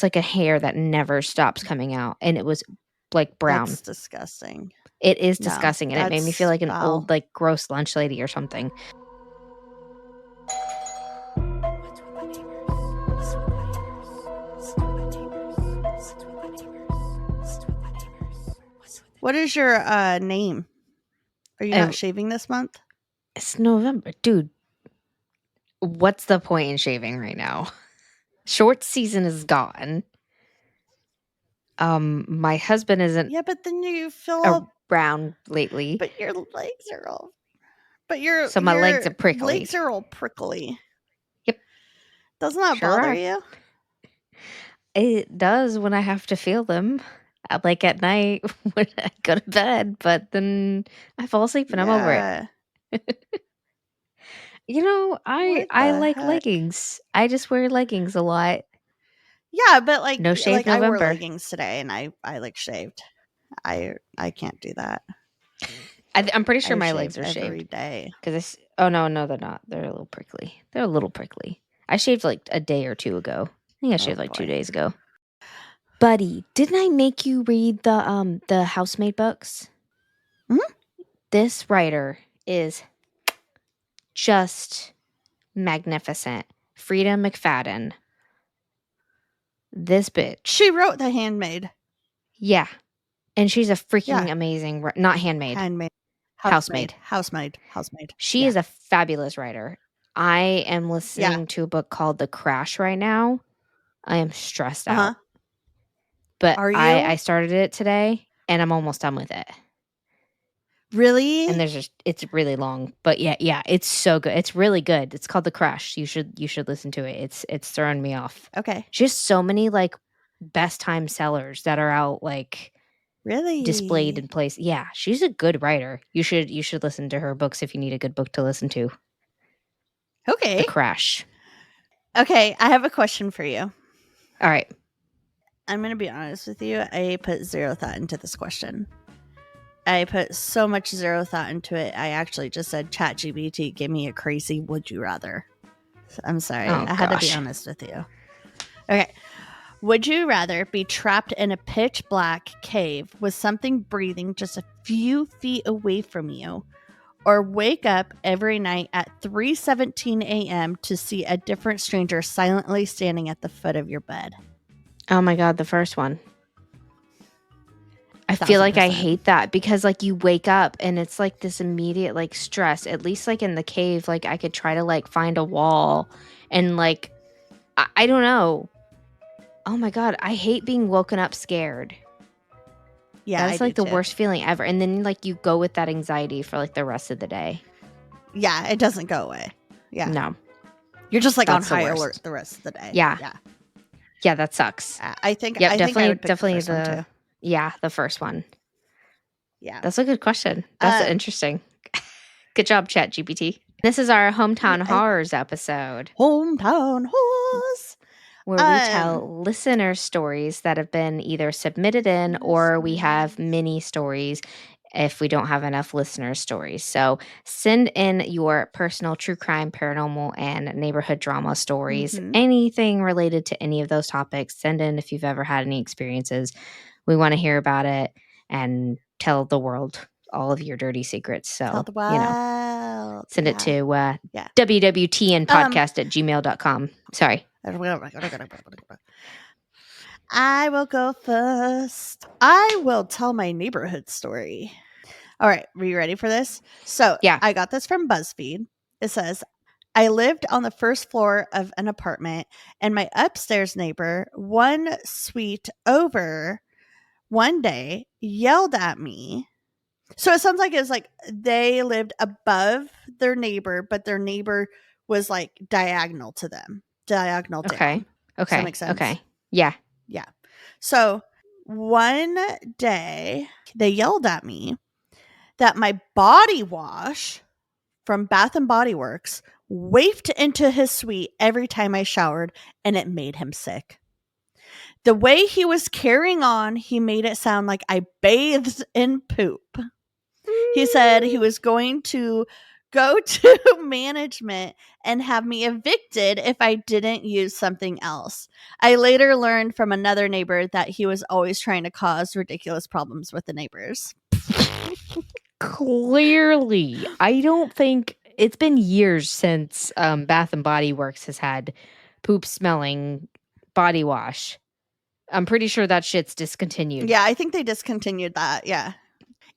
it's like a hair that never stops coming out, and it was like brown. That's disgusting. It is disgusting, and it made me feel like an foul. old, like, gross lunch lady or something. What is your name? Are you not shaving this month? It's November. Dude, what's the point in shaving right now? Short season is gone. My husband isn't Yeah, but then you feel all around lately. But your legs are all So my legs are prickly. Legs are all prickly. Yep. Doesn't that bother you? It does when I have to feel them. Like at night when I go to bed, but then I fall asleep and I'm over it. You know, I like leggings. I just wear leggings a lot. Yeah, but like no shave I wore November. leggings today and I like shaved. I can't do that. I'm pretty sure my legs are every shaved every day. because oh no, they're not. They're a little prickly. I shaved like a day or two ago. I think I shaved like 2 days ago. Buddy, didn't I make you read the Housemaid books? Mm-hmm. This writer is just magnificent. Frida McFadden. This bitch. She wrote The Handmaid. Yeah. And she's a freaking amazing, not handmaid. Housemaid. She is a fabulous writer. I am listening to a book called The Crash right now. I am stressed out. But I started it today and I'm almost done with it. Really? And it's really long, but yeah, it's so good. It's really good. It's called The Crash. You should listen to it. It's throwing me off. Okay. Just so many like best time sellers that are out like really displayed in place. Yeah, she's a good writer. You should listen to her books if you need a good book to listen to. Okay. The Crash. Okay, I have a question for you. All right. I'm going to be honest with you. I put zero thought into this question. I put so much zero thought into it. I actually just said, ChatGPT, give me a crazy would you rather. I'm sorry. I had to be honest with you. Okay. Would you rather be trapped in a pitch black cave with something breathing just a few feet away from you, or wake up every night at 3:17 a.m. to see a different stranger silently standing at the foot of your bed? Oh my God, the first one. I feel like I hate that because like you wake up and it's like this immediate like stress. At least like in the cave, like I could try to like find a wall and like I don't know. Oh my God, I hate being woken up scared. Yeah, that's like the worst feeling ever. And then like you go with that anxiety for like the rest of the day. Yeah, it doesn't go away. Yeah, no, you're just like on high alert the rest of the day. Yeah, that sucks. I think definitely the first one too. Yeah, the first one. Yeah, that's a good question. That's interesting. Good job, ChatGPT. This is our Hometown Horrors episode. Hometown Horrors. Where we tell listener stories that have been either submitted in or we have mini stories if we don't have enough listener stories. So send in your personal true crime, paranormal, and neighborhood drama stories. Mm-hmm. Anything related to any of those topics, send in if you've ever had any experiences. We want to hear about it and tell the world all of your dirty secrets. So, send it to wwtnpodcast at gmail.com. Sorry. I will go first. I will tell my neighborhood story. All right. Are you ready for this? So I got this from BuzzFeed. It says, I lived on the first floor of an apartment and my upstairs neighbor, one suite over, one day yelled at me. So it sounds like it was like they lived above their neighbor, but their neighbor was like diagonal to them. Diagonal down. Okay. Does that make sense? Okay. Yeah. Yeah. So one day they yelled at me that my body wash from Bath and Body Works wafted into his suite every time I showered, and it made him sick. The way he was carrying on, he made it sound like I bathed in poop. He said he was going to go to management and have me evicted if I didn't use something else. I later learned from another neighbor that he was always trying to cause ridiculous problems with the neighbors. Clearly, I don't think it's been years since Bath and Body Works has had poop smelling body wash. I'm pretty sure that shit's discontinued. Yeah, I think they discontinued that. Yeah.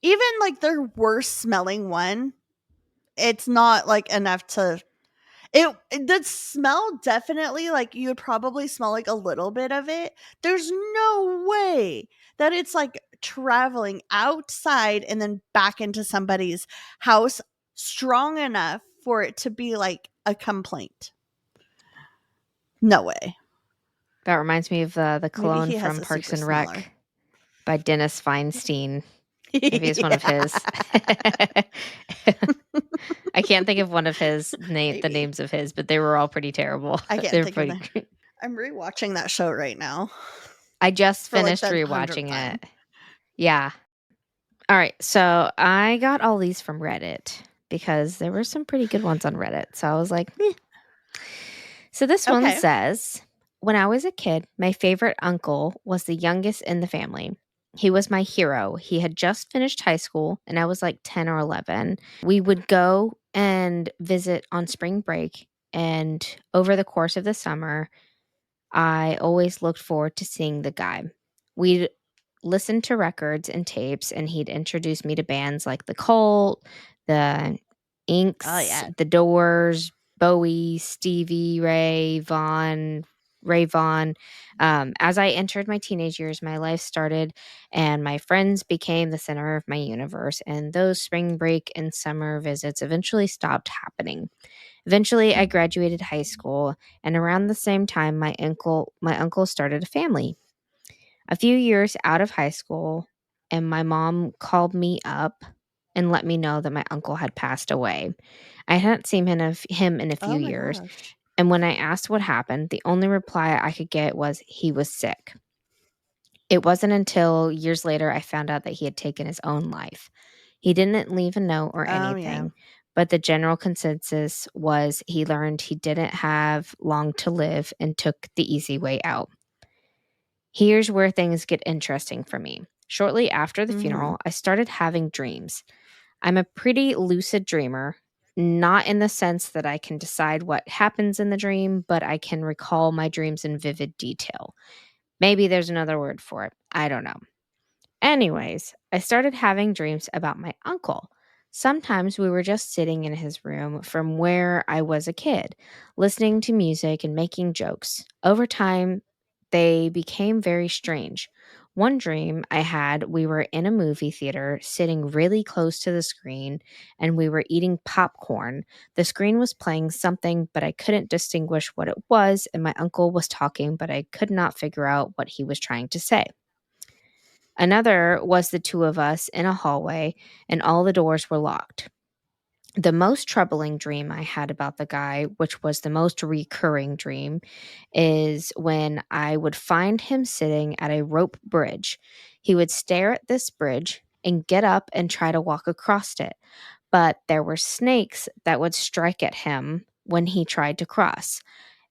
Even like their worst smelling one, it's not like enough to the smell definitely, like, you would probably smell like a little bit of it. There's no way that it's like traveling outside and then back into somebody's house strong enough for it to be like a complaint. No way. That reminds me of the cologne from Parks and Rec by Dennis Feinstein. Maybe it's one of his. I can't think of one of the names of his, but they were all pretty terrible. I can't think of them. I'm rewatching that show right now. I just finished rewatching it. Yeah. All right. So I got all these from Reddit because there were some pretty good ones on Reddit. So I was like, eh. So this one says, when I was a kid, my favorite uncle was the youngest in the family. He was my hero. He had just finished high school and I was like 10 or 11. We would go and visit on spring break. And over the course of the summer, I always looked forward to seeing the guy. We'd listen to records and tapes, and he'd introduce me to bands like The Cult, The Inks, The Doors, Bowie, Stevie Ray Vaughan. As I entered my teenage years, my life started, and my friends became the center of my universe. And those spring break and summer visits eventually stopped happening. Eventually, I graduated high school, and around the same time, my uncle started a family. A few years out of high school, and my mom called me up and let me know that my uncle had passed away. I hadn't seen him in a few years, and when I asked what happened, the only reply I could get was he was sick. It wasn't until years later I found out that he had taken his own life. He didn't leave a note or anything, but the general consensus was he learned he didn't have long to live and took the easy way out. Here's where things get interesting for me. Shortly after the funeral, I started having dreams. I'm a pretty lucid dreamer, not in the sense that I can decide what happens in the dream, but I can recall my dreams in vivid detail. Maybe there's another word for it. I don't know. Anyways, I started having dreams about my uncle. Sometimes we were just sitting in his room from where I was a kid, listening to music and making jokes. Over time, they became very strange. One dream I had, we were in a movie theater, sitting really close to the screen, and we were eating popcorn. The screen was playing something, but I couldn't distinguish what it was, and my uncle was talking, but I could not figure out what he was trying to say. Another was the two of us in a hallway, and all the doors were locked. The most troubling dream I had about the guy, which was the most recurring dream, is when I would find him sitting at a rope bridge. He would stare at this bridge and get up and try to walk across it, but there were snakes that would strike at him when he tried to cross.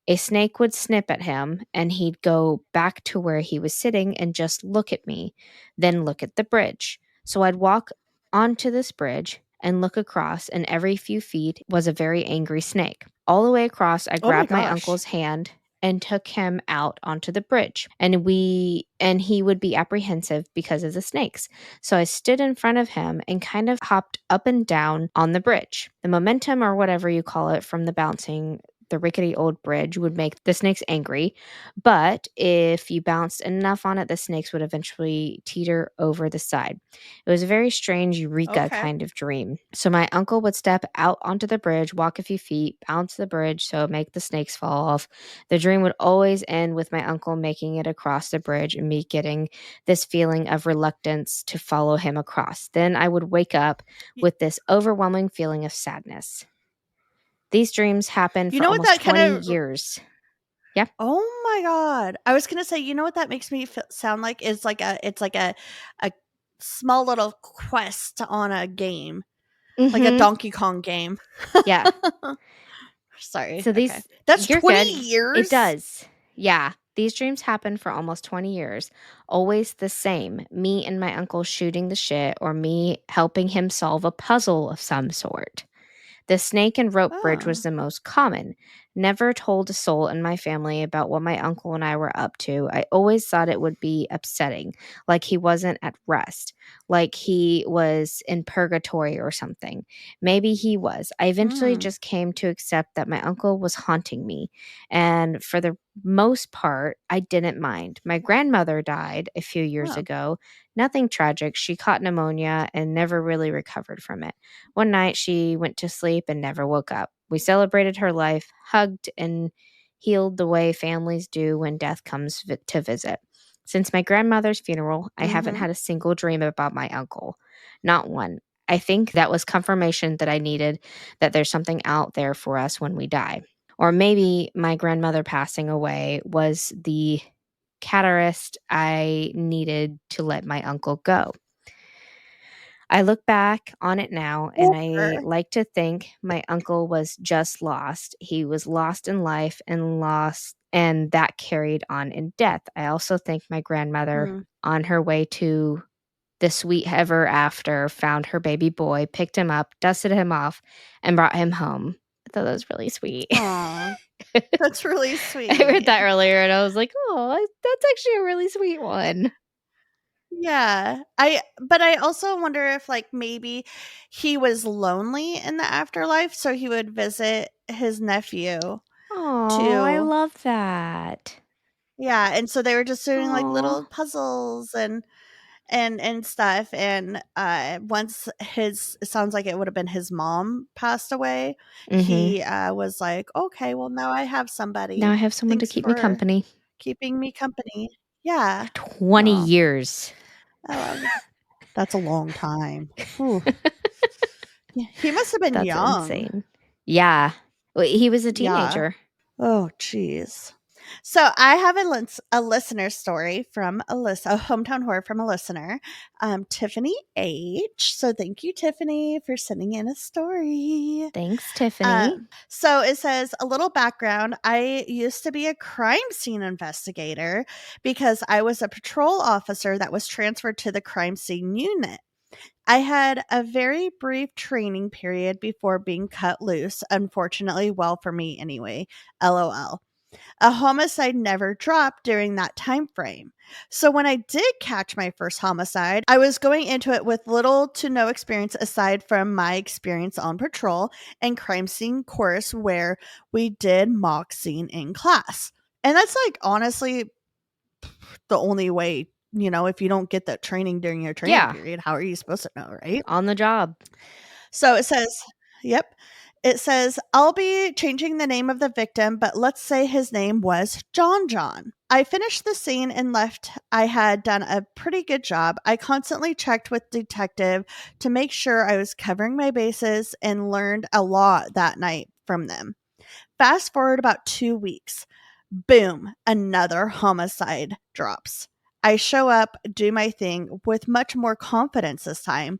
A snake would snip at him, and he'd go back to where he was sitting and just look at me, then look at the bridge. So I'd walk onto this bridge and look across, and every few feet was a very angry snake. All the way across, I grabbed my uncle's hand and took him out onto the bridge. And he would be apprehensive because of the snakes. So I stood in front of him and kind of hopped up and down on the bridge. The momentum, or whatever you call it, from the bouncing the rickety old bridge would make the snakes angry, but if you bounced enough on it, the snakes would eventually teeter over the side. It was a very strange Eureka kind of dream. So my uncle would step out onto the bridge, walk a few feet, bounce the bridge, so make the snakes fall off. The dream would always end with my uncle making it across the bridge and me getting this feeling of reluctance to follow him across. Then I would wake up with this overwhelming feeling of sadness. These dreams happen for almost 20 years. Yeah. Oh my God. I was going to say, you know what that makes me sound like? It's like a small little quest on a game. Like a Donkey Kong game. Yeah. Sorry. So okay. That's 20 good. years? It does. Yeah. These dreams happen for almost 20 years. Always the same. Me and my uncle shooting the shit or me helping him solve a puzzle of some sort. The snake and rope bridge was the most common. Never told a soul in my family about what my uncle and I were up to. I always thought it would be upsetting, like he wasn't at rest, like he was in purgatory or something. Maybe he was. I eventually just came to accept that my uncle was haunting me. And for the most part, I didn't mind. My grandmother died a few years ago. Nothing tragic. She caught pneumonia and never really recovered from it. One night she went to sleep and never woke up. We celebrated her life, hugged, and healed the way families do when death comes to visit. Since my grandmother's funeral, I haven't had a single dream about my uncle. Not one. I think that was confirmation that I needed, that there's something out there for us when we die. Or maybe my grandmother passing away was the catalyst I needed to let my uncle go. I look back on it now and I like to think my uncle was just lost. He was lost in life and that carried on in death. I also think my grandmother, on her way to the sweet ever after, found her baby boy, picked him up, dusted him off, and brought him home. I thought that was really sweet. Aw, that's really sweet. I read that earlier and I was like, oh, that's actually a really sweet one. Yeah. But I also wonder if like maybe he was lonely in the afterlife, so he would visit his nephew. Oh, I love that. Yeah, and so they were just doing like little puzzles and stuff, and once his, it sounds like it would have been his mom passed away, he was like, okay, well now I have somebody. Now I have someone to Thanks keep me for company. keeping me company. Yeah. 20 years. That's a long time. Yeah, he must have been That's young. insane. Yeah. Well, he was a teenager. Oh, geez. So I have a listener story from a hometown horror from a listener, Tiffany H. So thank you, Tiffany, for sending in a story. Thanks, Tiffany. So it says, a little background. I used to be a crime scene investigator because I was a patrol officer that was transferred to the crime scene unit. I had a very brief training period before being cut loose. Unfortunately, well for me anyway. LOL. A homicide never dropped during that time frame. So when I did catch my first homicide, I was going into it with little to no experience aside from my experience on patrol and crime scene course where we did mock scene in class. And that's like honestly the only way, if you don't get that training during your training period, how are you supposed to know, right? On the job. So it says, yep. It says, I'll be changing the name of the victim, but let's say his name was John John. I finished the scene and left. I had done a pretty good job. I constantly checked with detective to make sure I was covering my bases and learned a lot that night from them. Fast forward about 2 weeks. Boom, another homicide drops. I show up, do my thing with much more confidence this time.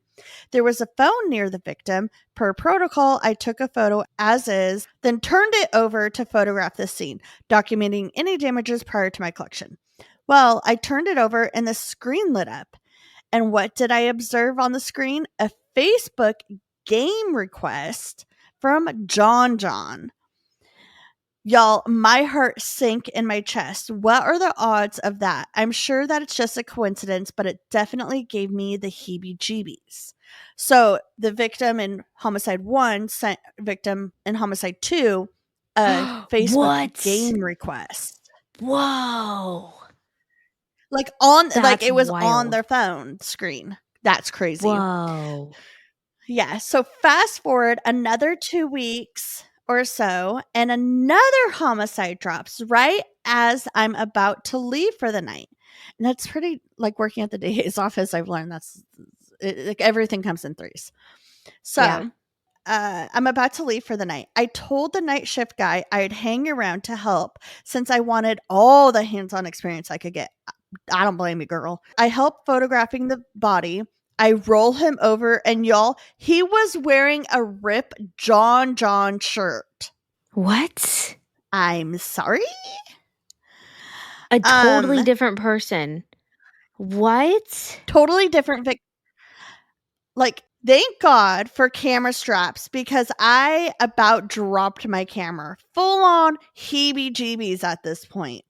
There was a phone near the victim. Per protocol, I took a photo as is, then turned it over to photograph the scene, documenting any damages prior to my collection. Well, I turned it over and the screen lit up. And what did I observe on the screen? A Facebook game request from John John. Y'all, my heart sank in my chest. What are the odds of that? I'm sure that it's just a coincidence, but it definitely gave me the heebie jeebies. So the victim in homicide 1 sent victim in homicide 2 a Facebook game request. Whoa. Like it was wild. On their phone screen. That's crazy. Whoa. Yeah. So fast forward another 2 weeks or so, and another homicide drops right as I'm about to leave for the night. And that's pretty, like working at the DA's office, I've learned like everything comes in threes. So I'm about to leave for the night. I told the night shift guy I'd hang around to help since I wanted all the hands-on experience I could get. I don't blame you, girl. I helped photographing the body. I roll him over, and y'all, he was wearing a Rip John shirt. What? I'm sorry? A totally different person. What? Totally different. Like, thank God for camera straps, because I about dropped my camera. Full on heebie jeebies at this point.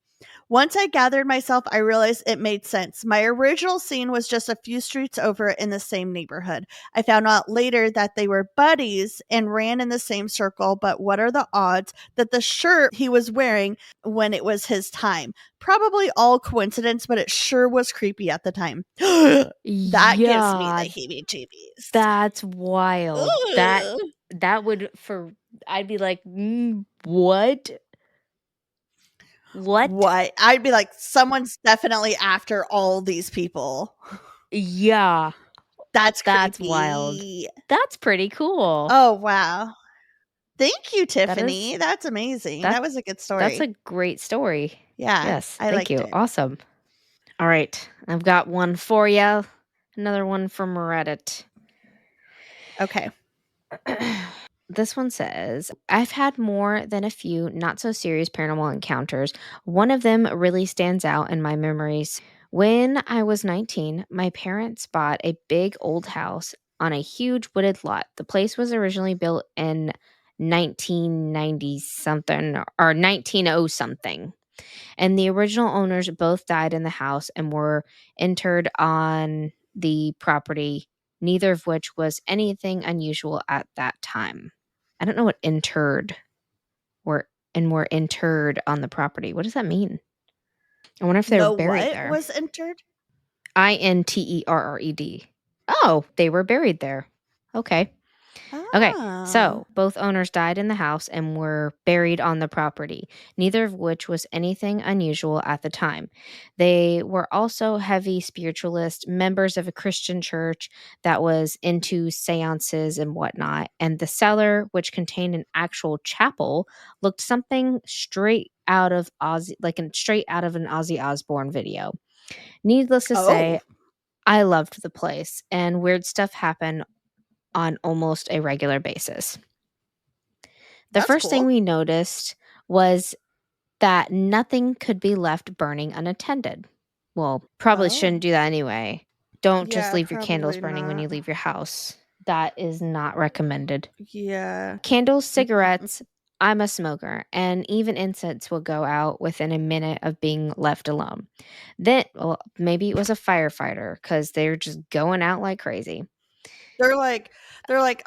Once I gathered myself, I realized it made sense. My original scene was just a few streets over in the same neighborhood. I found out later that they were buddies and ran in the same circle, but what are the odds that the shirt he was wearing when it was his time? Probably all coincidence, but it sure was creepy at the time. That gives me the heebie-jeebies. That's wild. Ooh. That would I'd be like, what? What? I'd be like, someone's definitely after all these people. Yeah. That's wild. That's pretty cool. Oh, wow. Thank you, Tiffany. That's amazing. That was a good story. That's a great story. Yeah. Yes. I thank you. it. Awesome. All right. I've got one for you. Another one from Reddit. Okay. This one says, I've had more than a few not so serious paranormal encounters. One of them really stands out in my memories. When I was 19, my parents bought a big old house on a huge wooded lot. The place was originally built in 1990 something or 1900 something. And the original owners both died in the house and were interred on the property, neither of which was anything unusual at that time. I don't know what interred were interred on the property. What does that mean? I wonder if they were buried there. What was interred? Interred. Oh, they were buried there. Okay. Okay, so both owners died in the house and were buried on the property, neither of which was anything unusual at the time. They were also heavy spiritualists, members of a Christian church that was into seances and whatnot. And the cellar, which contained an actual chapel, looked something straight out of straight out of an Ozzy Osbourne video. Needless to say, I loved the place, and weird stuff happened on almost a regular basis. The first thing we noticed was that nothing could be left burning unattended. Well, probably shouldn't do that anyway. Don't just leave your candles burning when you leave your house. That is not recommended. Yeah. Candles, cigarettes. I'm a smoker, and even incense will go out within a minute of being left alone. Then, well, maybe it was a firefighter because they're just going out like crazy. They're like,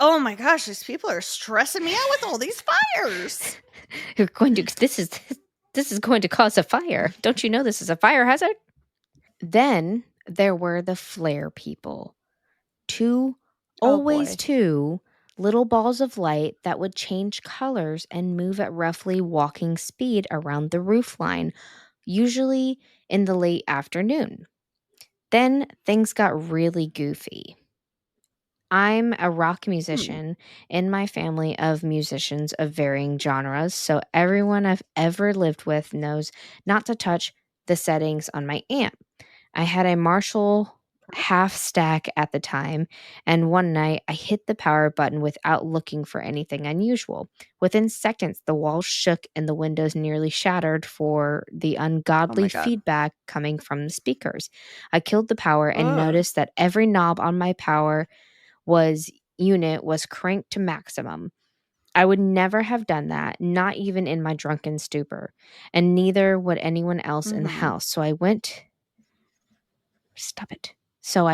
oh my gosh, these people are stressing me out with all these fires. This is going to cause a fire. Don't you know this is a fire hazard? Then there were the flare people. Two little balls of light that would change colors and move at roughly walking speed around the roofline, usually in the late afternoon. Then things got really goofy. I'm a rock musician in my family of musicians of varying genres, so everyone I've ever lived with knows not to touch the settings on my amp. I had a Marshall half stack at the time, and one night I hit the power button without looking for anything unusual. Within seconds, the walls shook and the windows nearly shattered for the ungodly feedback coming from the speakers. I killed the power and noticed that every knob on my power unit was cranked to maximum. I would never have done that, not even in my drunken stupor, and neither would anyone else in the house. So I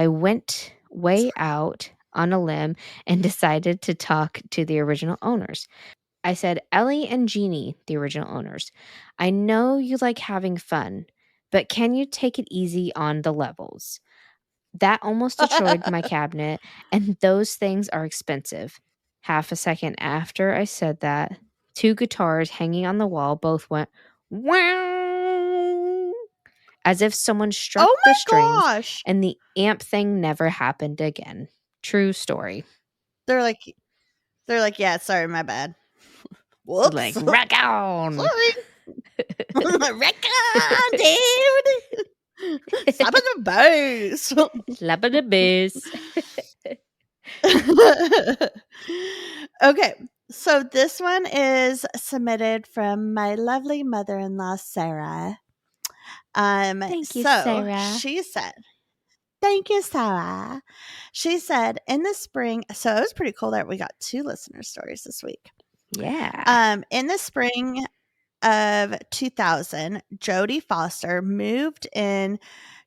went way out on a limb and decided to talk to the original owners. I said, Ellie and Jeannie, the original owners, I know you like having fun, but can you take it easy on the levels? That almost destroyed my cabinet, and those things are expensive. Half a second after I said that, two guitars hanging on the wall both went wow, as if someone struck the strings, and the amp thing never happened again. True story. They're like, yeah, sorry, my bad. Whoops. Like, rock on. Sorry. Rock on, dude. Slap in the bass. Slap in the bass. Okay, so this one is submitted from my lovely mother-in-law, Sarah. Thank you, Sarah. She said, thank you, Sarah. She said, in the spring, so it was pretty cool that we got 2 listener stories this week. Yeah. In the spring of 2000, Jodie Foster moved in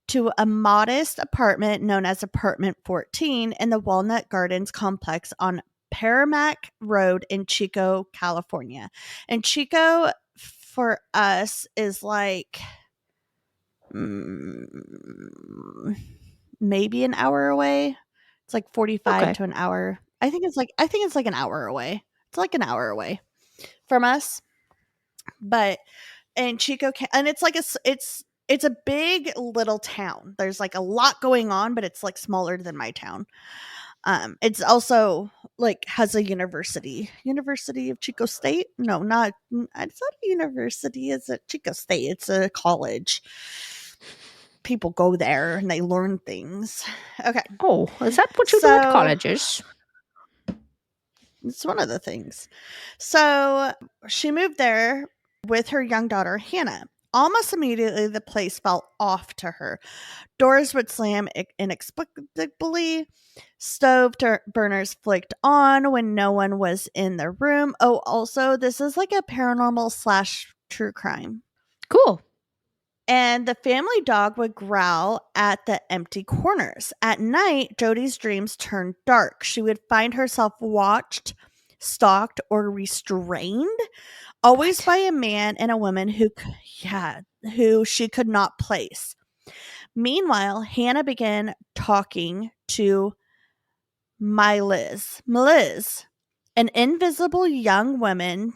to a modest apartment known as Apartment 14 in the Walnut Gardens complex on Paramac Road in Chico, California. And Chico for us is like maybe an hour away. It's like 45 to an hour. I think it's like an hour away. It's like an hour away from us. But in Chico, and it's like it's a big little town. There's like a lot going on, but it's like smaller than my town. It's also like has a University of Chico State. No, not it's not a university. It's a Chico State. It's a college. People go there and they learn things. Okay. Oh, is that what you do at colleges? It's one of the things. So she moved there with her young daughter, Hannah. Almost immediately, the place felt off to her. Doors would slam inexplicably. Stove burners flicked on when no one was in the room. Oh, also, this is like a paranormal / true crime. Cool. And the family dog would growl at the empty corners. At night, Jodie's dreams turned dark. She would find herself watched, stalked, or restrained, always by a man and a woman who she could not place. Meanwhile, Hannah began talking to Liz, an invisible young woman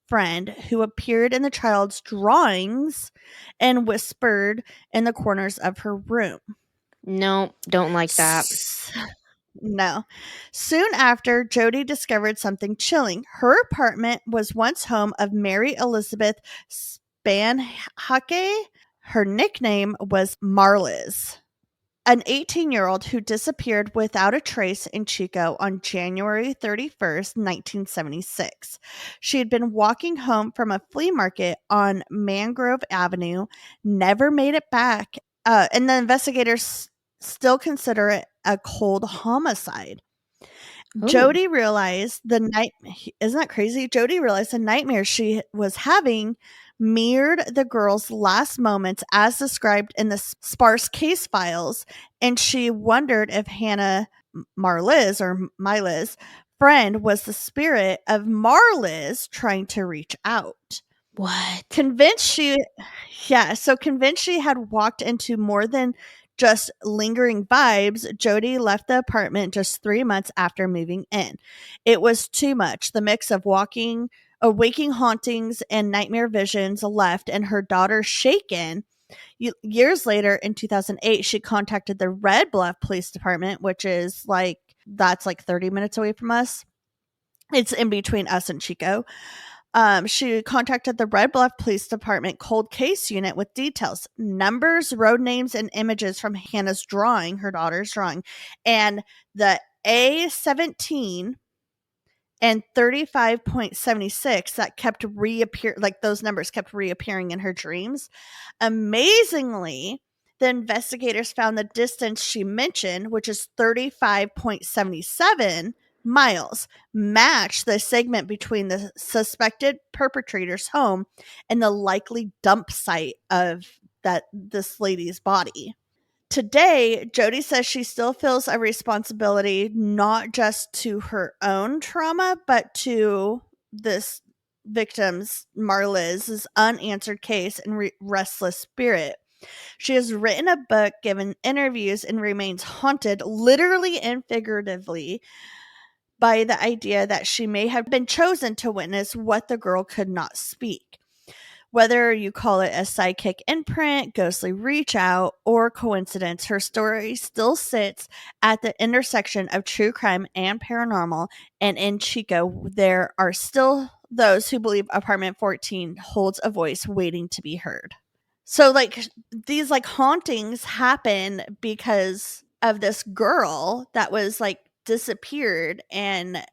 friend who appeared in the child's drawings and whispered in the corners of her room. No, don't like that. No. Soon after, Jodie discovered something chilling. Her apartment was once home of Mary Elizabeth Spanhake. Her nickname was Marliz, an 18-year-old who disappeared without a trace in Chico on January 31st, 1976. She had been walking home from a flea market on Mangrove Avenue, never made it back, and the investigators still consider it a cold homicide. Jodie realized isn't that crazy? Jodie realized the nightmare she was having mirrored the girl's last moments as described in the sparse case files, and she wondered if Hannah Marliz or Myliz friend was the spirit of Marliz trying to reach out. What? Convinced she had walked into more than just lingering vibes, Jodie left the apartment just 3 months after moving in. It was too much. The mix of waking hauntings and nightmare visions left, and her daughter shaken. Years later, in 2008, she contacted the Red Bluff Police Department, which is that's 30 minutes away from us. It's in between us and Chico. She contacted the Red Bluff Police Department cold case unit with details, numbers, road names, and images from Hannah's drawing, her daughter's drawing, and the A17 and 35.76 that kept those numbers kept reappearing in her dreams. Amazingly, the investigators found the distance she mentioned, which is 35.77 miles, match the segment between the suspected perpetrator's home and the likely dump site of this lady's body. Today, Jodie says she still feels a responsibility not just to her own trauma, but to this victim's, Marliz's, unanswered case and restless spirit. She has written a book, given interviews, and remains haunted, literally and figuratively, by the idea that she may have been chosen to witness what the girl could not speak. Whether you call it a psychic imprint, ghostly reach out, or coincidence, her story still sits at the intersection of true crime and paranormal. And in Chico, there are still those who believe Apartment 14 holds a voice waiting to be heard. So these hauntings happen because of this girl that was disappeared, and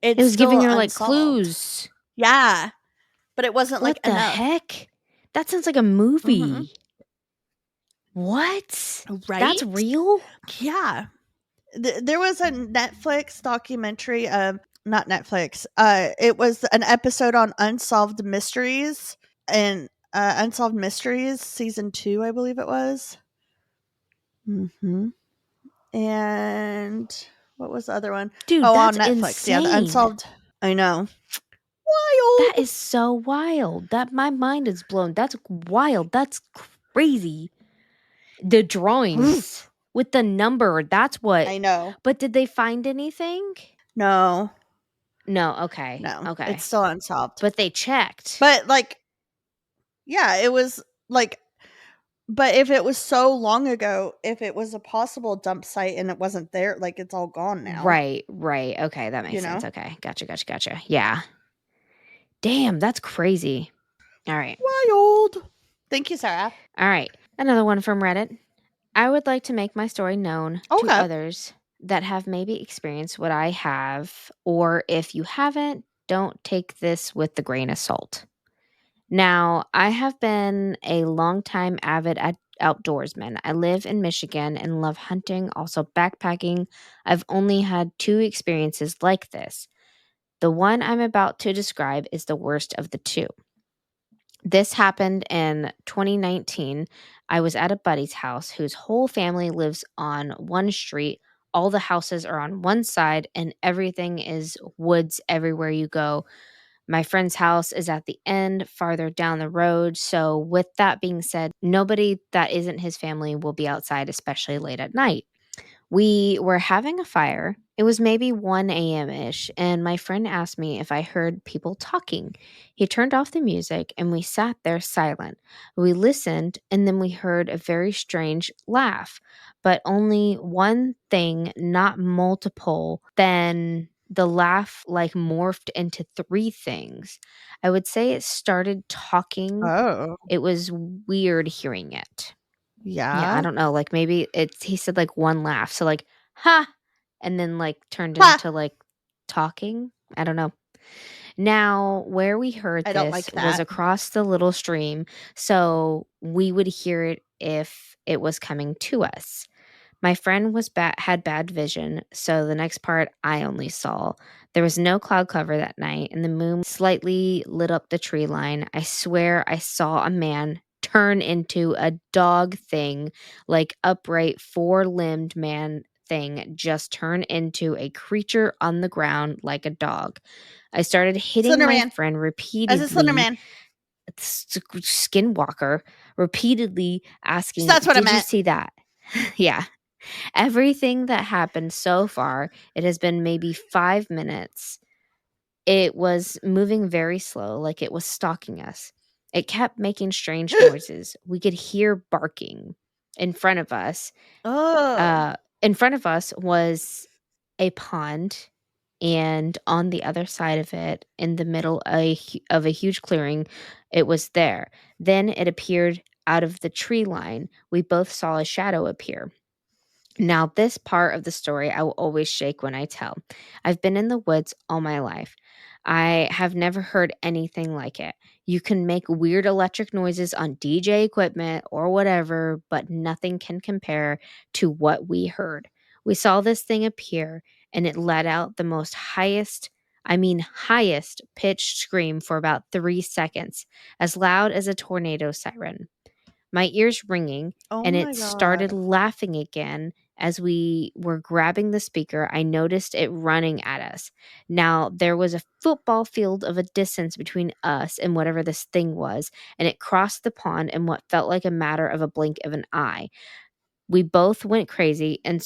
it was giving her like clues. Yeah, but it wasn't what like the enough. Heck? That sounds like a movie. Mm-hmm. What? Right? That's real? Yeah. There was a Netflix documentary of, not Netflix, it was an episode on Unsolved Mysteries, and Unsolved Mysteries season 2, I believe it was. Mm-hmm. And what was the other one? Dude, that's on Netflix. Insane. Yeah, the Unsolved. I know. Wild. That is so wild. That my mind is blown. That's wild. That's crazy. The drawings with the number, that's what. I know. But did they find anything? No. Okay. No. Okay. It's still unsolved. But they checked. But like, yeah, it was like, but if it was so long ago, if it was a possible dump site and it wasn't there, like it's all gone now. Right. Okay, that makes sense. Okay. Gotcha. Yeah. Damn, that's crazy. All right. Wild. Thank you, Sarah. All right. Another one from Reddit. I would like to make my story known to others that have maybe experienced what I have, or if you haven't, don't take this with the grain of salt. Now, I have been a longtime avid outdoorsman. I live in Michigan and love hunting, also backpacking. I've only had 2 experiences like this. The one I'm about to describe is the worst of the 2. This happened in 2019. I was at a buddy's house whose whole family lives on one street. All the houses are on one side and everything is woods everywhere you go. My friend's house is at the end, farther down the road. So, with that being said, nobody that isn't his family will be outside, especially late at night. We were having a fire. It was maybe 1 a.m. ish, and my friend asked me if I heard people talking. He turned off the music, and we sat there silent. We listened, and then we heard a very strange laugh, but only one thing, not multiple. Then the laugh like morphed into 3 things. I would say it started talking. Oh. It was weird hearing it. Yeah. Yeah, I don't know. Like maybe he said like one laugh. So like, ha, and then like turned into like talking. I don't know. Now, where we heard this was across the little stream, so we would hear it if it was coming to us. My friend had bad vision, so the next part I only saw. There was no cloud cover that night, and the moon slightly lit up the tree line. I swear I saw a man turn into a dog thing, like upright 4-limbed man thing, just turn into a creature on the ground like a dog. I started hitting my friend repeatedly. As a Slenderman. Skinwalker, repeatedly asking, so that's what did you see that? Yeah. Everything that happened so far, it has been maybe 5 minutes. It was moving very slow, like it was stalking us. It kept making strange noises. We could hear barking in front of us. In front of us was a pond, and on the other side of it, in the middle of a huge clearing, it was there. Then it appeared out of the tree line. We both saw a shadow appear. Now, this part of the story I will always shake when I tell. I've been in the woods all my life. I have never heard anything like it. You can make weird electric noises on DJ equipment or whatever, but nothing can compare to what we heard. We saw this thing appear, and it let out the highest pitched scream for about 3 seconds, as loud as a tornado siren. My ears ringing, and it started laughing again. As we were grabbing the speaker, I noticed it running at us. Now, there was a football field of a distance between us and whatever this thing was, and it crossed the pond in what felt like a matter of a blink of an eye. We both went crazy and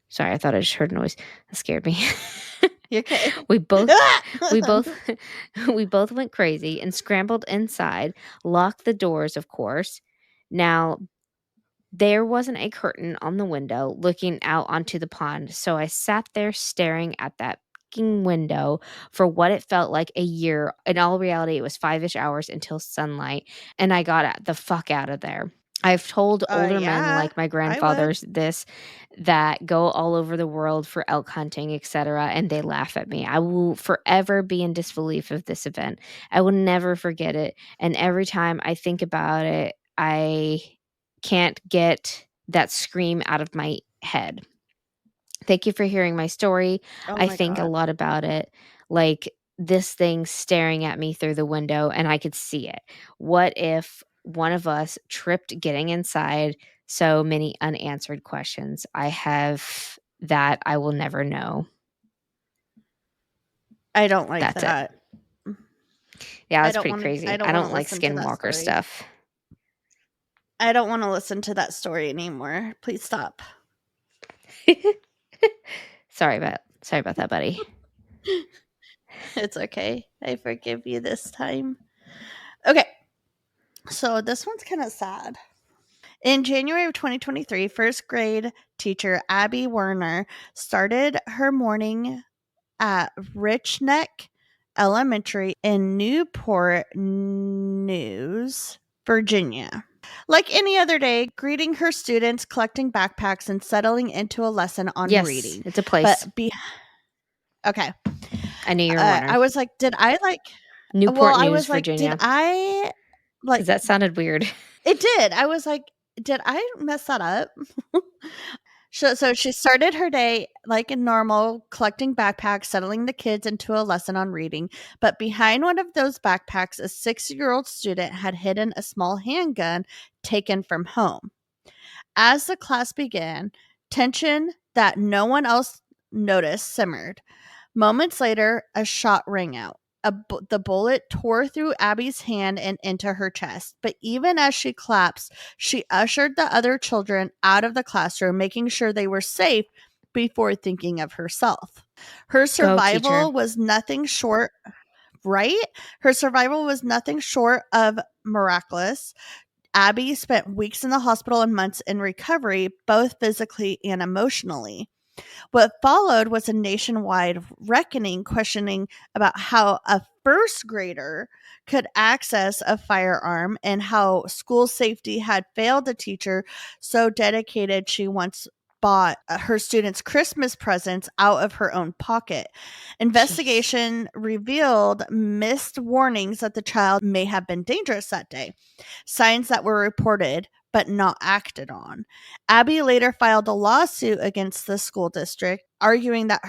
sorry, I thought I just heard a noise. That scared me. Okay. we both went crazy and scrambled inside, locked the doors, of course. Now, there wasn't a curtain on the window looking out onto the pond, so I sat there staring at that window for what it felt like a year. In all reality, it was 5-ish hours until sunlight, and I got the fuck out of there. I've told older men like my grandfather's that go all over the world for elk hunting, etc., and they laugh at me. I will forever be in disbelief of this event. I will never forget it, and every time I think about it, I can't get that scream out of my head. Thank you for hearing my story. I think a lot about it. Like this thing staring at me through the window and I could see it. What if one of us tripped getting inside? So many unanswered questions I have that I will never know. I don't like That's that. It. Yeah, that's pretty crazy. I don't like skinwalker stuff. I don't want to listen to that story anymore. Please stop. Sorry about that, buddy. It's okay. I forgive you this time. Okay. So this one's kind of sad. In January of 2023, first grade teacher Abby Werner started her morning at Rich Neck Elementary in Newport News, Virginia. Like any other day, greeting her students, collecting backpacks, and settling into a lesson on reading. It's a place. Okay. I knew you were wondering. I was like, did I like Newport News, Virginia? Did I like? Because that sounded weird. It did. I was like, did I mess that up? So she started her day like normal, collecting backpacks, settling the kids into a lesson on reading. But behind one of those backpacks, a 6-year-old student had hidden a small handgun taken from home. As the class began, tension that no one else noticed simmered. Moments later, a shot rang out. The bullet tore through Abby's hand and into her chest. But even as she collapsed, she ushered the other children out of the classroom, making sure they were safe before thinking of herself. Her survival was nothing short, right? Her survival was nothing short of miraculous. Abby spent weeks in the hospital and months in recovery, both physically and emotionally. What followed was a nationwide reckoning, questioning about how a first grader could access a firearm and how school safety had failed a teacher so dedicated she once bought her students' Christmas presents out of her own pocket. Investigation revealed missed warnings that the child may have been dangerous that day, signs that were reported but not acted on. Abby later filed a lawsuit against the school district, arguing that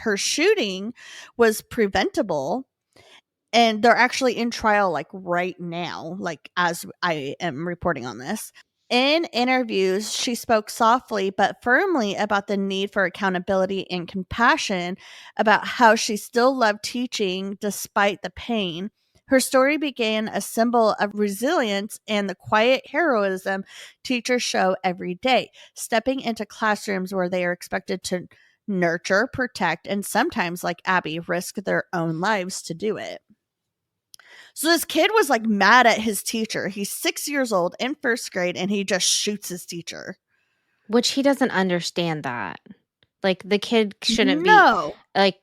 her shooting was preventable. And they're actually in trial like right now, like as I am reporting on this. In interviews, she spoke softly but firmly about the need for accountability and compassion, about how she still loved teaching despite the pain. Her story became a symbol of resilience and the quiet heroism teachers show every day, stepping into classrooms where they are expected to nurture, protect, and sometimes, like Abby, risk their own lives to do it. So this kid was like mad at his teacher. He's 6 years old in first grade and he just shoots his teacher. Which he doesn't understand that. Like the kid shouldn't be like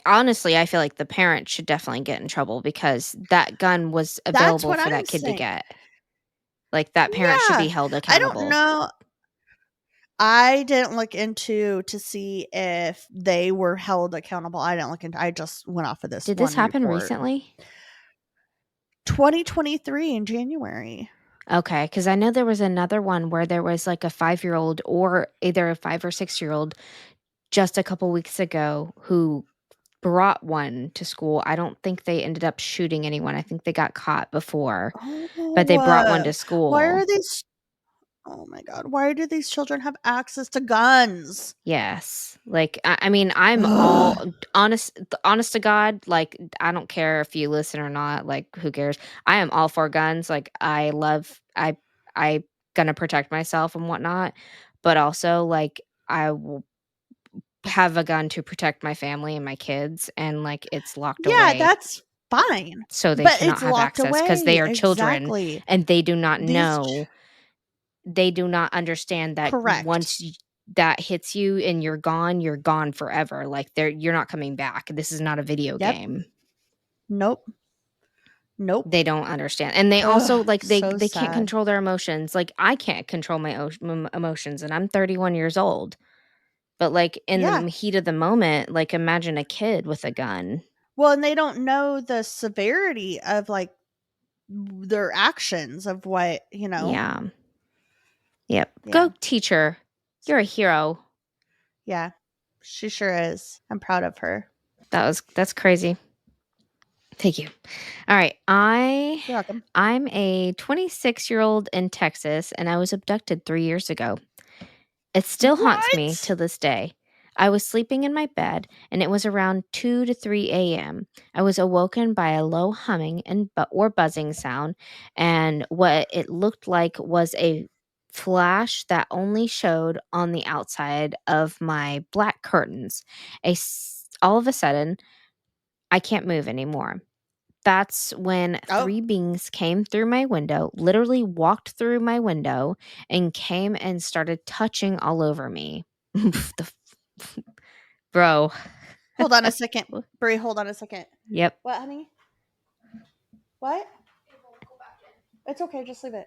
honestly, I feel like the parent should definitely get in trouble because that gun was available for that kid to get. Like that parent should be held accountable. I don't know. I didn't look into to see if they were held accountable. I just went off of this. Did this happen recently? 2023 in January. Okay, because I know there was another one where there was like a 5-year-old or either a 5 or 6-year-old just a couple weeks ago who brought one to school. I don't think they ended up shooting anyone. I think they got caught before, but they brought one to school. Why are these? Oh my God. Why do these children have access to guns? Yes. Like, I mean, I'm all honest to God. Like, I don't care if you listen or not. Like, who cares? I am all for guns. Like, I gonna protect myself and whatnot. But also, like, I will have a gun to protect my family and my kids. And, like, it's locked away. Yeah, that's fine. So they cannot have access because they are children and they do not know. They do not understand that once that hits you and you're gone forever. Like you're not coming back. This is not a video game. Nope. Nope. They don't understand. And they also, like, they can't control their emotions. Like, I can't control my emotions, and I'm 31 years old. But, like, in the heat of the moment, like, imagine a kid with a gun. Well, and they don't know the severity of, like, their actions of what, Yeah. Yep. Yeah. Go teacher. You're a hero. Yeah. She sure is. I'm proud of her. That's crazy. Thank you. All right. You're welcome. I'm a 26-year-old in Texas, and I was abducted 3 years ago. It still haunts me to this day. I was sleeping in my bed, and it was around 2 to 3 a.m. I was awoken by a low humming or buzzing sound, and what it looked like was a flash that only showed on the outside of my black curtains. All of a sudden, I can't move anymore. That's when 3 beings came through my window, literally walked through my window, and came and started touching all over me. Bro. Hold on a second. Bri, hold on a second. Yep. What, honey? What? It's okay. Just leave it.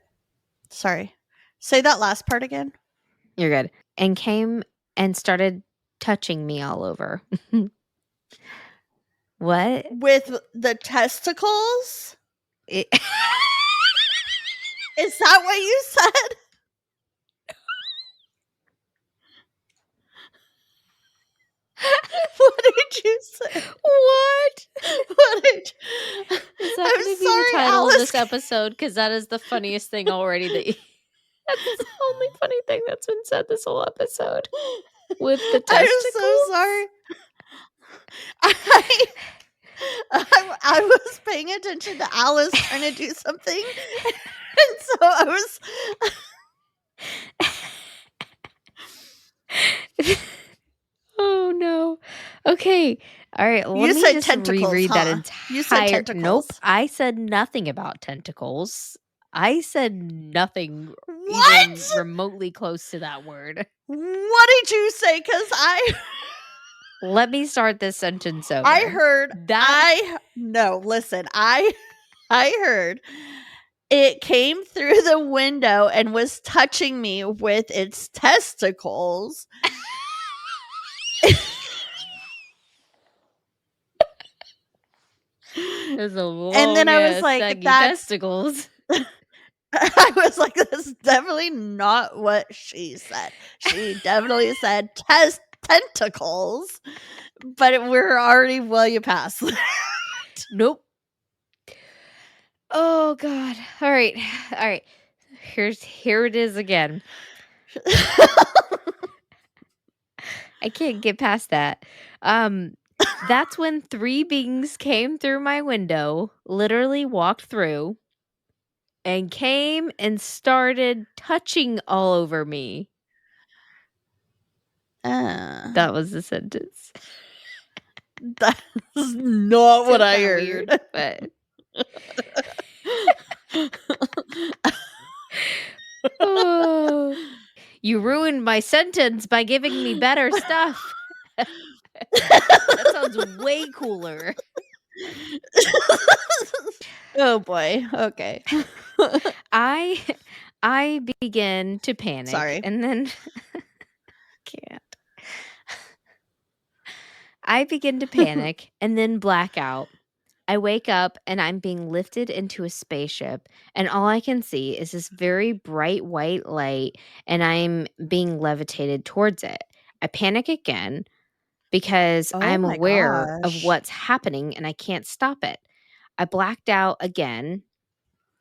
Sorry. Say that last part again. You're good. And came and started touching me all over. What? With the testicles? Is that what you said? What did you say? What? What did you... Is that going to be the title of this episode? Because that is the funniest thing already. That's the only funny thing that's been said this whole episode. With the testicles. I'm so sorry. I was paying attention to Alice trying to do something. And so I was... Oh, no. Okay. All right. Let me just tentacles, reread that entire... You said tentacles. Nope. I said nothing about tentacles. I said nothing even remotely close to that word. What did you say? Because Let me start this sentence over. I heard that... No, listen. I heard it came through the window and was touching me with its testicles. There's a long and then I was like, testicles. I was like, that's definitely not what she said. She definitely said tentacles, but we're already well past that. Nope. Oh God. All right. Here it is again. I can't get past that. That's when 3 beings came through my window, literally walked through, and came and started touching all over me. That was the sentence. That's not what I heard. Weird, but... Oh, you ruined my sentence by giving me better stuff. That sounds way cooler. Oh boy. Okay. I begin to panic. Sorry. And then can't. I begin to panic and then black out. I wake up and I'm being lifted into a spaceship, and all I can see is this very bright white light, and I'm being levitated towards it. I panic again because I'm aware of what's happening and I can't stop it. I blacked out again,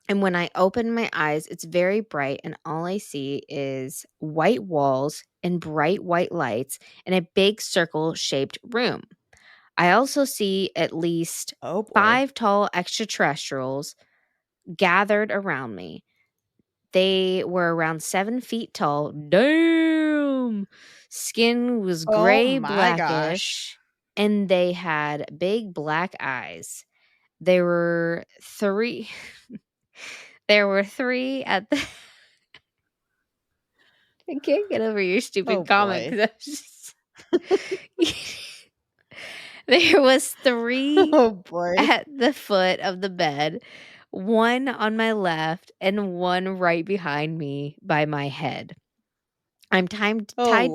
and when I open my eyes, it's very bright, and all I see is white walls and bright white lights in a big circle-shaped room. I also see at least 5 tall extraterrestrials gathered around me. They were around 7 feet tall. Damn! Skin was gray blackish, and they had big black eyes. There were 3 There were 3 at the I can't get over your stupid comment. There was 3 Oh boy. at the foot of the bed, 1 on my left and 1 right behind me by my head. I'm tied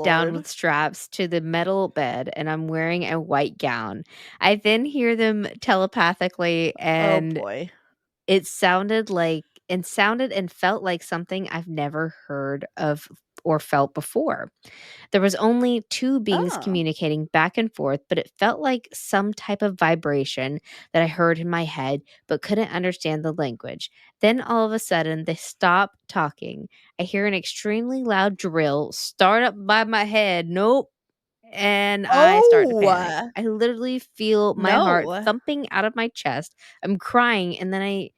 down with straps to the metal bed, and I'm wearing a white gown. I then hear them telepathically, and boy. it sounded and felt like something I've never heard of or felt before. There was only 2 beings communicating back and forth, but it felt like some type of vibration that I heard in my head but couldn't understand the language. Then all of a sudden, they stop talking. I hear an extremely loud drill start up by my head. Nope. And I start to panic. I literally feel my heart thumping out of my chest. I'm crying, and then I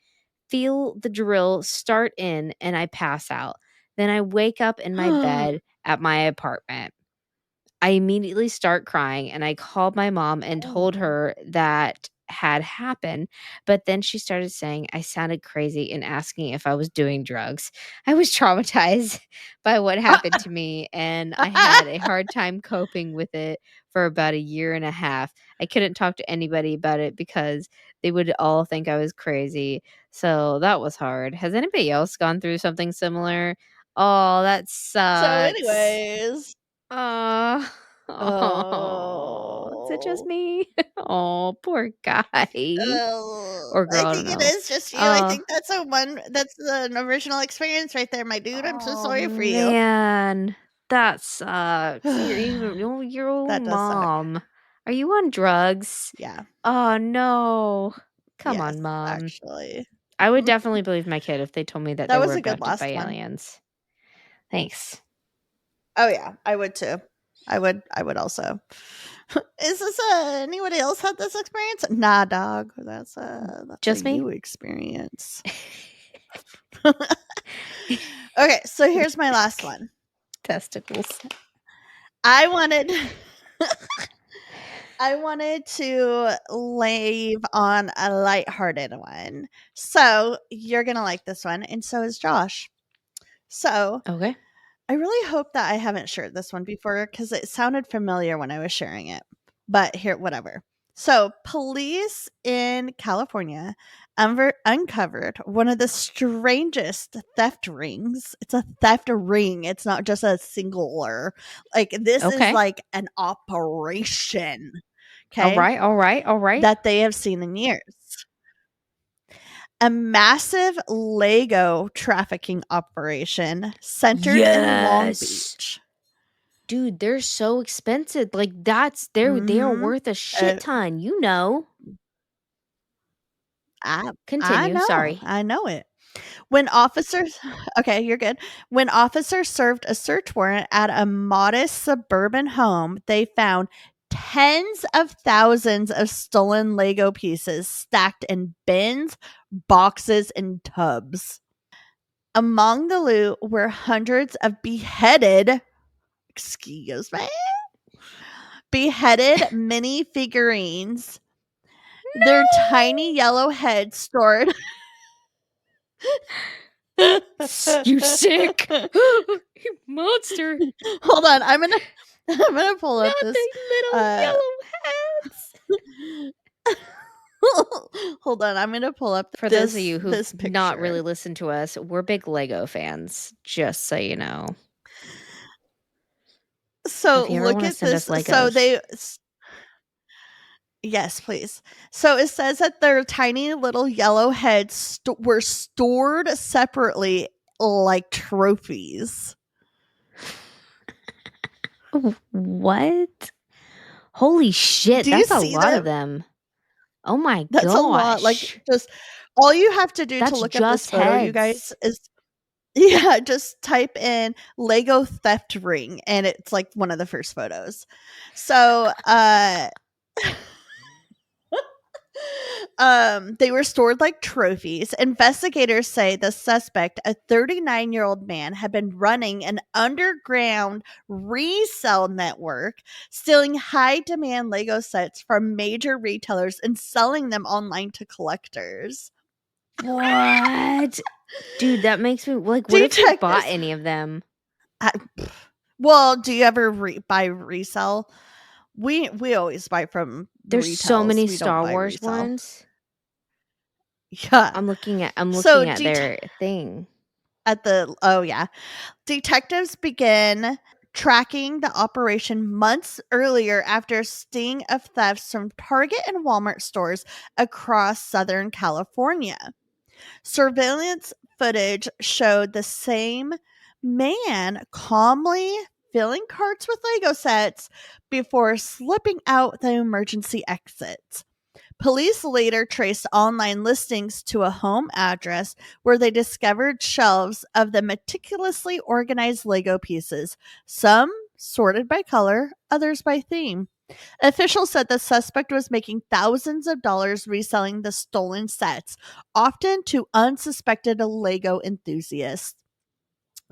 feel the drill start in and I pass out. Then I wake up in my bed at my apartment. I immediately start crying and I called my mom and told her that had happened, but then she started saying I sounded crazy and asking if I was doing drugs. I was traumatized by what happened to me, and I had a hard time coping with it for about 1.5 years. I couldn't talk to anybody about it because they would all think I was crazy. So that was hard. Has anybody else gone through something similar? Oh, that sucks. So anyways. Oh, is it just me? Oh, poor guy. Or girl, I think it is just you. I think that's an original experience right there, my dude. I'm so sorry for you. Man, that sucks. Your old mom. Suck. Are you on drugs? Yeah. Oh no. Come on, mom. Actually. I would definitely believe my kid if they told me that they were abducted by aliens. Thanks. Oh yeah, I would too. I would also. Is this anybody else had this experience? Nah, dog. That's just me. You experience. Okay, so here's my last one. Testicles. I wanted to leave on a lighthearted one. So you're gonna like this one, and so is Josh. So okay. I really hope that I haven't shared this one before because it sounded familiar when I was sharing it. But here, whatever. So, police in California uncovered one of the strangest theft rings. It's a theft ring. It's not just a singular. Like, this is like an operation. Okay. All right. That they have seen in years. A massive Lego trafficking operation centered in Long Beach. Dude, they're so expensive. Like they are worth a shit ton, you know. Continue. Sorry. I know it. When officers Okay, you're good. When officers served a search warrant at a modest suburban home, they found tens of thousands of stolen Lego pieces stacked in bins, boxes, and tubs. Among the loot were hundreds of beheaded mini figurines. No! Their tiny yellow heads stored. You sick? You monster! Hold on, I'm gonna pull up this little yellow heads. Hold on, I'm gonna pull up for those of you who've not really listened to us. We're big Lego fans, just so you know. So look at this. Yes, please. So it says that their tiny little yellow heads were stored separately like trophies. What? Holy shit, that's a lot of them. Oh my gosh. That's a lot. Like, just all you have to do to look at this photo, you guys, is just type in Lego theft ring, and it's like one of the first photos. So they were stored like trophies. Investigators say the suspect, a 39-year-old man, had been running an underground resale network, stealing high-demand Lego sets from major retailers and selling them online to collectors. What? Dude, that makes me like, what if you bought any of them? Well, do you ever buy resell? We always buy from There's so many Star Wars ones. Yeah. I'm looking at their thing. Detectives begin tracking the operation months earlier after a sting of thefts from Target and Walmart stores across Southern California. Surveillance footage showed the same man calmly filling carts with Lego sets before slipping out the emergency exits. Police later traced online listings to a home address where they discovered shelves of the meticulously organized Lego pieces, some sorted by color, others by theme. Officials said the suspect was making thousands of dollars reselling the stolen sets, often to unsuspected Lego enthusiasts.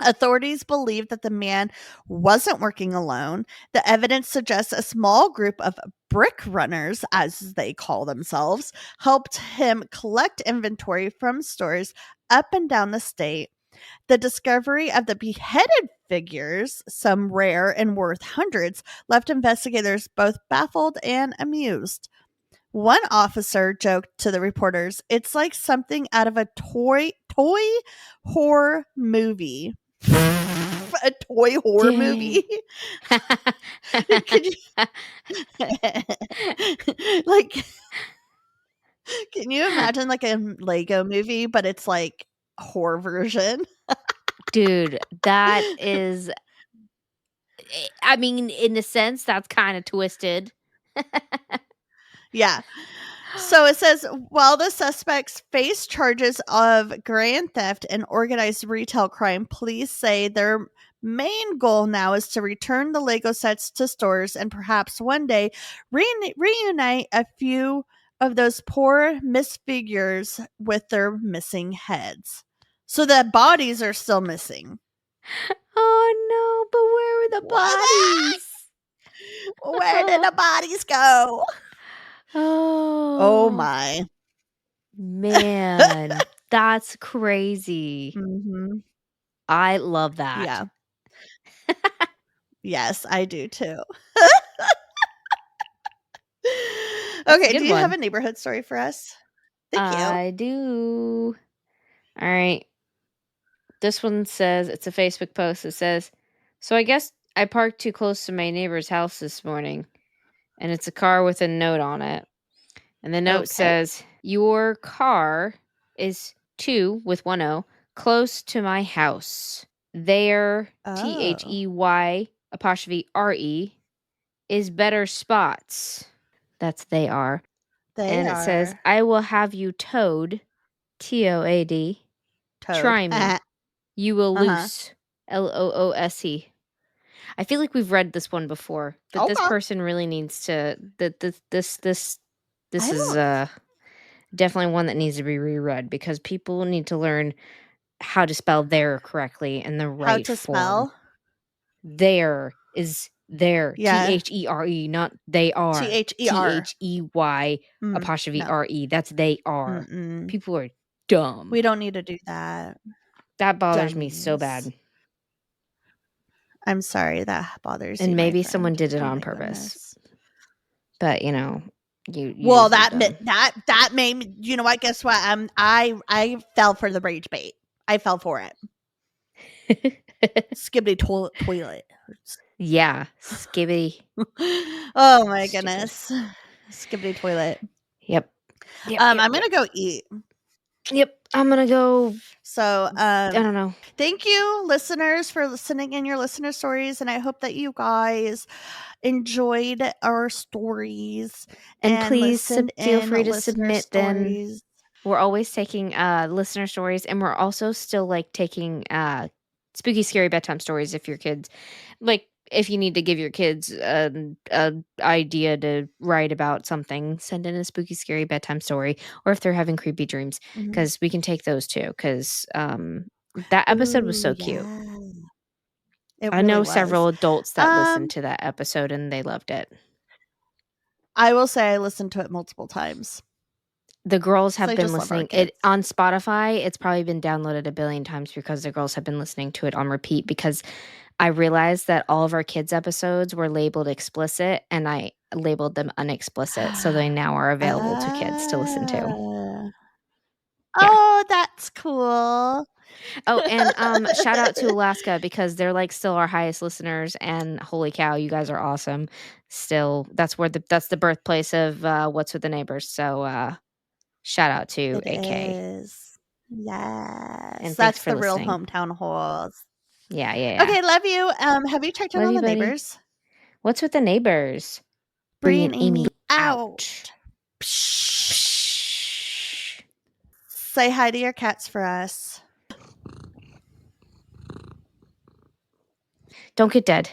Authorities believe that the man wasn't working alone. The evidence suggests a small group of brick runners, as they call themselves, helped him collect inventory from stores up and down the state. The discovery of the beheaded figures, some rare and worth hundreds, left investigators both baffled and amused. One officer joked to the reporters, "It's like something out of a toy horror movie." A toy horror movie. Could you like can you imagine like a Lego movie, but it's like horror version? Dude, that is, I mean, in a sense, that's kind of twisted. Yeah. So it says, while the suspects face charges of grand theft and organized retail crime, police say their main goal now is to return the Lego sets to stores and perhaps one day reunite a few of those poor misfigures with their missing heads. So the bodies are still missing. Oh no, but where were the bodies? Where did the bodies go? Oh my. Man, that's crazy. Mm-hmm. I love that. Yeah. Yes, I do too. Okay, do you have a neighborhood story for us? Thank you. I do. All right. This one says, it's a Facebook post. It says, so I guess I parked too close to my neighbor's house this morning, and it's a car with a note on it. And the note says, your car is 2 with 1 O close to my house. There, THEY''RE is better spots. That's they are. And it says, I will have you towed, TOAD. Try me. You will lose, LOOSE. I feel like we've read this one before, but this person really needs to. This is definitely one that needs to be reread because people need to learn how to spell there correctly in the right form. Spell? There is there. THERE, not they are. THEY''RE. That's they are. People are dumb. We don't need to do that. That bothers me so bad. I'm sorry that bothers you. And maybe someone did it on purpose. But you know, you that made me. You know what? Guess what? I fell for the rage bait. I fell for it. Skibbity toilet. Yeah, skibbity. Oh my goodness, skibbity toilet. Yep. I'm gonna go eat. Yep, I'm gonna go. So I don't know. Thank you, listeners, for listening in your listener stories, and I hope that you guys enjoyed our stories. And please feel free to submit them. We're always taking listener stories, and we're also still like taking spooky, scary bedtime stories. If your kids, like, if you need to give your kids an idea to write about something, send in a spooky, scary bedtime story, or if they're having creepy dreams, because we can take those too. Because that episode was so cute. I know several adults that listened to that episode and they loved it. I will say I listened to it multiple times. The girls have been listening it on Spotify. It's probably been downloaded a billion times because the girls have been listening to it on repeat, because I realized that all of our kids' episodes were labeled explicit, and I labeled them unexplicit, so they now are available to kids to listen to. Yeah. Oh, that's cool. Oh, and shout out to Alaska because they're like still our highest listeners, and holy cow, you guys are awesome. Still, that's the birthplace of What's with the Neighbors. So shout out to it AK. Is. Yes. And that's the listening. real hometown holes. Yeah. Okay, love you. Have you checked in on the neighbors? What's with the Neighbors? Bri and Amy out. Say hi to your cats for us. Don't get dead.